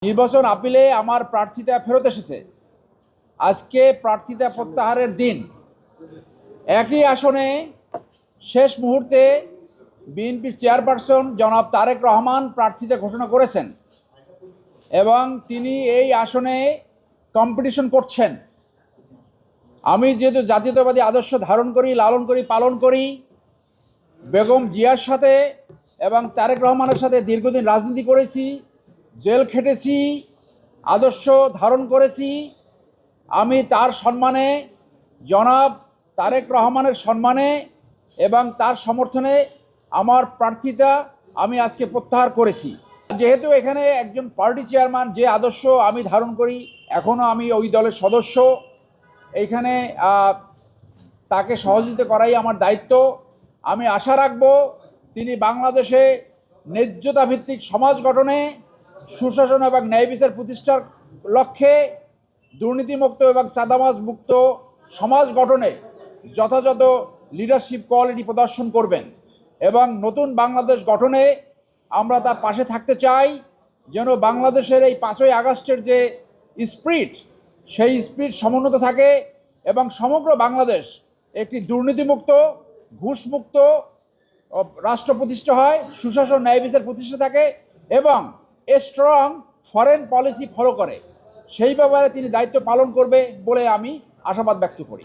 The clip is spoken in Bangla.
নির্বাচন আপিলে আমার প্রার্থিতা ফেরত এসেছে। আজকে প্রার্থিতা প্রত্যাহারের দিন। একই আসনে শেষ মুহূর্তে বিএনপির চেয়ারপারসন জনাব তারেক রহমান প্রার্থিতা ঘোষণা করেছেন এবং তিনি এই আসনে কম্পিটিশন করছেন। আমি যেহেতু জাতীয়তাবাদী আদর্শ ধারণ করি, লালন করি, পালন করি, বেগম জিয়ার সাথে এবং তারেক রহমানের সাথে দীর্ঘদিন রাজনীতি করেছি, জেল খেটেছি, আদর্শ ধারণ করেছি। আমি তার সম্মানে, জনাব তারেক রহমানের সম্মানে এবং তার সমর্থনে আমার প্রার্থিতা আমি আজকে প্রত্যাহার করেছি। যেহেতু এখানে একজন পার্টি চেয়ারম্যান, যে আদর্শ আমি ধারণ করি, এখনও আমি ওই দলের সদস্য, এইখানে তাকে সহযোগিতা করাই আমার দায়িত্ব। আমি আশা রাখব তিনি বাংলাদেশে ন্যায্যতাভিত্তিক সমাজ গঠনে, সুশাসন এবং ন্যায় বিচার প্রতিষ্ঠার লক্ষ্যে দুর্নীতিমুক্ত এবং চাঁদাবাজ মুক্ত সমাজ গঠনে যথাযথ লিডারশিপ কোয়ালিটি প্রদর্শন করবেন এবং নতুন বাংলাদেশ গঠনে আমরা তার পাশে থাকতে চাই, যেন বাংলাদেশের এই 5ই আগস্টের যে স্পিরিট, সেই স্পিরিট সমুন্নত থাকে এবং সমগ্র বাংলাদেশ একটি দুর্নীতিমুক্ত, ঘুষমুক্ত রাষ্ট্র প্রতিষ্ঠা হয়, সুশাসন ন্যায় বিচার প্রতিষ্ঠা থাকে এবং স্ট্রং ফরেন পলিসি ফলো করে। সেই ব্যাপারে তিনি দায়িত্ব পালন করবে বলে আমি আশাবাদ ব্যক্ত করি।